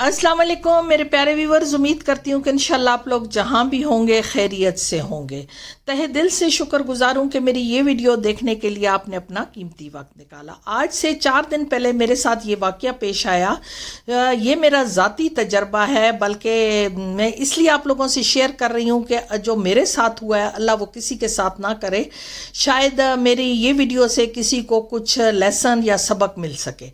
अस्सलाम वालेकुम मेरे प्यारे व्यूवर्स, उम्मीद करती हूँ कि इंशाल्लाह आप लोग जहाँ भी होंगे खैरियत से होंगे। तहे दिल से शुक्रगुजार हूँ कि मेरी ये वीडियो देखने के लिए आपने अपना कीमती वक्त निकाला। आज से 4 दिन पहले मेरे साथ ये वाक़या पेश आया। ये मेरा ज़ाती तजर्बा है, बल्कि मैं इसलिए आप लोगों से शेयर कर रही हूँ कि जो मेरे साथ हुआ है अल्लाह वो किसी के साथ ना करे। शायद मेरी ये वीडियो से किसी को कुछ लेसन या सबक मिल सके।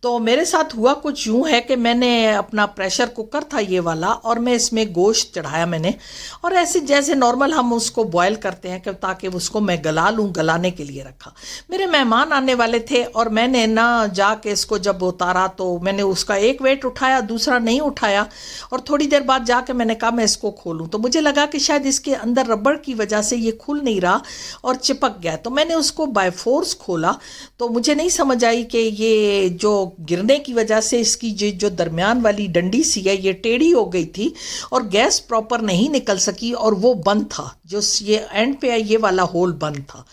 तो मेरे साथ हुआ कुछ यूँ है कि मैंने अपना प्रेशर कुकर था ये वाला, और मैं इसमें गोश्त चढ़ाया मैंने, और ऐसे जैसे नॉर्मल हम उसको बॉयल करते हैं कि ताकि उसको मैं गला लूँ, गलाने के लिए रखा। मेरे मेहमान आने वाले थे और मैंने ना जाके इसको जब उतारा तो मैंने उसका एक वेट उठाया, दूसरा नहीं उठाया, और थोड़ी देर बाद जाके मैंने कहा मैं इसको खोलूँ, तो मुझे लगा कि शायद इसके अंदर रबड़ की वजह से ये खुल नहीं रहा और चिपक गया। तो मैंने उसको बाय फोर्स खोला, तो मुझे नहीं समझ आई कि ये जो गिरने की वजह से इसकी जो दरमियान वाली डंडी सी है ये टेढ़ी हो गई थी और गैस प्रॉपर नहीं निकल सकी, और वो बंद था, जो ये एंड पे है ये वाला होल बंद था।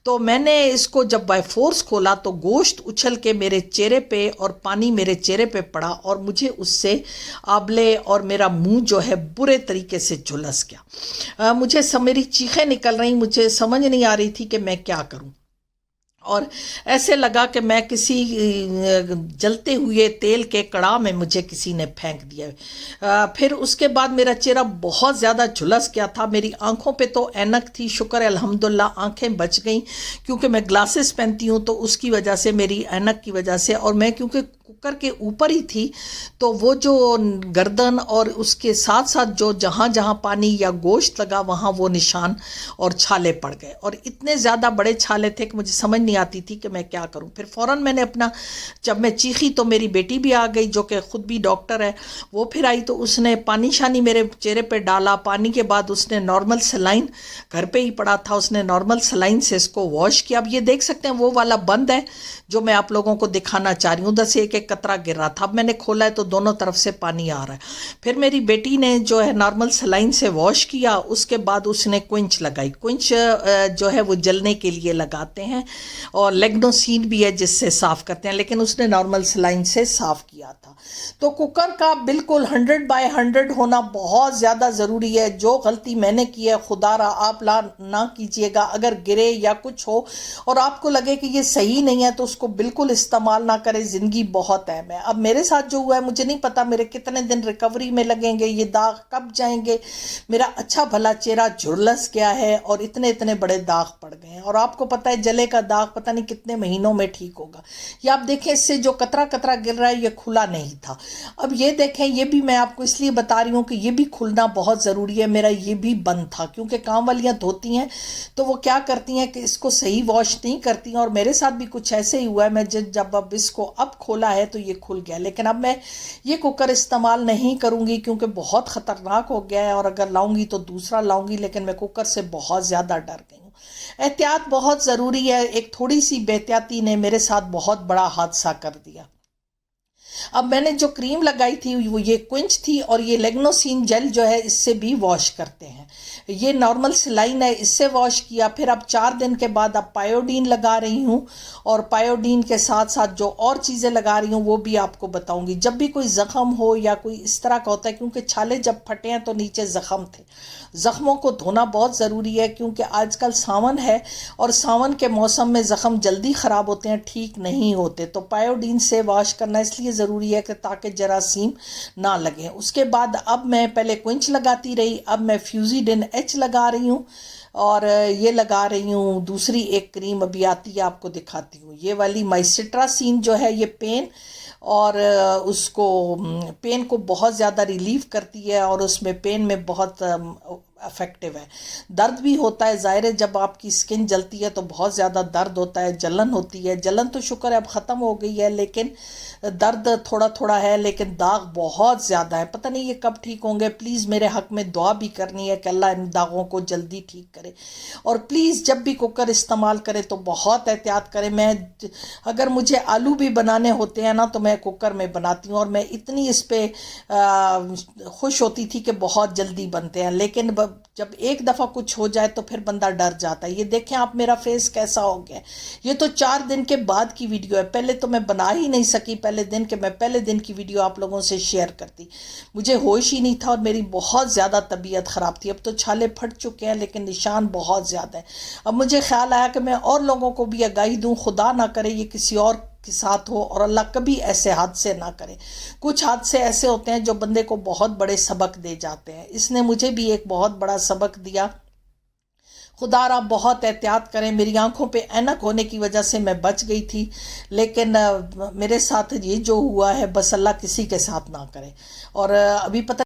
तो मैंने इसको जब बाय फोर्स खोला तो गोश्त उछल के मेरे चेहरे पे और पानी मेरे चेहरे पे पड़ा, और मुझे उससे आबले और मेरा मुंह जो है बुरे तरीके से झुलस गया। मेरी चीखें निकल रही, मुझे समझ नहीं आ रही थी कि मैं क्या करूं, और ऐसे लगा कि मैं किसी जलते हुए तेल के कड़ाह में मुझे किसी ने फेंक दिया। फिर उसके बाद मेरा चेहरा बहुत ज़्यादा झुलस गया था। मेरी आंखों पे तो ऐनक थी, शुक्र है अल्हम्दुलिल्लाह आंखें बच गईं, क्योंकि मैं ग्लासेस पहनती हूँ तो उसकी वजह से, मेरी ऐनक की वजह से, और मैं क्योंकि कुकर के ऊपर ही थी तो वो जो गर्दन और उसके साथ साथ जो जहाँ जहाँ पानी या गोश्त लगा वहाँ वो निशान और छाले पड़ गए, और इतने ज़्यादा बड़े छाले थे कि मुझे समझ नहीं आती थी कि मैं क्या करूं। फिर फ़ौरन मैंने अपना, जब मैं चीखी तो मेरी बेटी भी आ गई जो कि ख़ुद भी डॉक्टर है, वो फिर आई तो उसने पानी शानी मेरे चेहरे पे डाला। पानी के बाद उसने नॉर्मल सलाइन, घर पे ही पड़ा था, उसने नॉर्मल सलाइन से इसको वॉश किया। अब ये देख सकते हैं वो वाला बंद है जो मैं आप लोगों को दिखाना चाह रही हूँ, उधर से एक एक कतरा गिर रहा था। अब मैंने खोला है तो दोनों तरफ से पानी आ रहा है। फिर मेरी बेटी ने जो है नॉर्मल सलाइन से वॉश किया, उसके बाद उसने क्विंच लगाई। क्विंच जो है वो जलने के लिए लगाते हैं, और लेग्नोसीन भी है जिससे साफ़ करते हैं, लेकिन उसने नॉर्मल सलाइन से साफ़ किया था। तो कुकर का बिल्कुल 100/100 होना बहुत ज़्यादा ज़रूरी है। जो गलती मैंने की है खुदारा आप ना कीजिएगा। अगर गिरे या कुछ हो और आपको लगे कि ये सही नहीं है तो उसको बिल्कुल इस्तेमाल ना करें। ज़िंदगी बहुत अहम है। अब मेरे साथ जो हुआ है मुझे नहीं पता मेरे कितने दिन रिकवरी में लगेंगे, ये दाग कब जाएंगे। मेरा अच्छा भला चेहरा झुलस गया है और इतने इतने बड़े दाग पड़ गए हैं, और आपको पता है जले का दाग पता नहीं कितने महीनों में ठीक होगा। ये आप देखें, इससे जो कतरा कतरा गिर रहा है ये खुला नहीं था। अब ये देखें, ये भी मैं आपको इसलिए बता रही हूँ कि ये भी खुलना बहुत ज़रूरी है। मेरा ये भी बंद था, क्योंकि काम वालियाँ धोती हैं तो वो क्या करती हैं कि इसको सही वॉश नहीं करती हैं, और मेरे साथ भी कुछ ऐसे ही हुआ है। मैं जब अब इसको अब खोला है तो ये खुल गया, लेकिन अब मैं ये कुकर इस्तेमाल नहीं करूँगी क्योंकि बहुत ख़तरनाक हो गया है, और अगर लाऊंगी तो दूसरा लाऊंगी, लेकिन मैं कुकर से बहुत ज़्यादा डर गई हूँ। एहतियात बहुत ज़रूरी है। एक थोड़ी सी बेहतियाती ने मेरे साथ बहुत बड़ा हादसा कर दिया। अब मैंने जो क्रीम लगाई थी वो ये क्विंच थी, और ये लेग्नोसीन जेल जो है इससे भी वॉश करते हैं। ये नॉर्मल सलाइन है, इससे वॉश किया। फिर अब 4 दिन के बाद अब पायोडीन लगा रही हूँ, और पायोडीन के साथ साथ जो और चीज़ें लगा रही हूँ वो भी आपको बताऊँगी। जब भी कोई ज़ख़म हो या कोई इस तरह का होता है, क्योंकि छाले जब फटे हैं तो नीचे ज़ख़म थे, ज़ख़मों को धोना बहुत ज़रूरी है, क्योंकि आजकल सावन है और सावन के मौसम में ज़ख़म जल्दी ख़राब होते हैं, ठीक नहीं होते। तो पायोडीन से वॉश करना इसलिए ज़रूरी है कि ताकि जरासीम ना लगे। उसके बाद अब मैं पहले क्विंच लगाती रही, अब मैं फ्यूजिडिन एच लगा रही हूँ, और ये लगा रही हूँ दूसरी एक क्रीम अभी आती है आपको दिखाती हूँ। ये वाली माइसिट्रासीन जो है ये पेन और उसको पेन को बहुत ज़्यादा रिलीव करती है, और उसमें पेन में बहुत इफ़ेक्टिव है। दर्द भी होता है, ज़ाहिर है जब आपकी स्किन जलती है तो बहुत ज़्यादा दर्द होता है, जलन होती है। जलन तो शुक्र है अब ख़त्म हो गई है, लेकिन दर्द थोड़ा थोड़ा है, लेकिन दाग बहुत ज़्यादा है। पता नहीं ये कब ठीक होंगे। प्लीज़ मेरे हक़ में दुआ भी करनी है कि अल्लाह इन दागों को जल्दी ठीक करे। और प्लीज़ जब भी कुकर इस्तेमाल करें तो बहुत एहतियात करें। अगर मुझे आलू भी बनाने होते हैं ना तो मैं कुकर में बनाती हूँ, और मैं इतनी इस पर खुश होती थी कि बहुत जल्दी बनते हैं, लेकिन جب ایک دفعہ کچھ ہو جائے تو پھر بندہ ڈر جاتا ہے. یہ دیکھیں آپ میرا فیس کیسا ہو گیا. یہ تو 4 دن کے بعد کی ویڈیو ہے. پہلے تو میں بنا ہی نہیں سکی پہلے دن کہ میں پہلے دن کی ویڈیو آپ لوگوں سے شیئر کرتی. مجھے ہوش ہی نہیں تھا اور میری بہت زیادہ طبیعت خراب تھی. اب تو چھالے پھٹ چکے ہیں لیکن نشان بہت زیادہ ہیں. اب مجھے خیال آیا کہ میں اور لوگوں کو بھی آگاہی دوں. خدا نہ کرے یہ کسی اور کے ساتھ ہو اور اللہ کبھی ایسے حادثے نہ کرے. کچھ حادثے ایسے ہوتے ہیں جو بندے کو بہت بڑے سبق دے جاتے ہیں. اس نے مجھے بھی ایک بہت بڑا سبق دیا. خدا را بہت احتیاط کریں. میری آنکھوں پہ اینک ہونے کی وجہ سے میں بچ گئی تھی لیکن میرے ساتھ یہ جو ہوا ہے بس اللہ کسی کے ساتھ نہ کرے. اور ابھی پتہ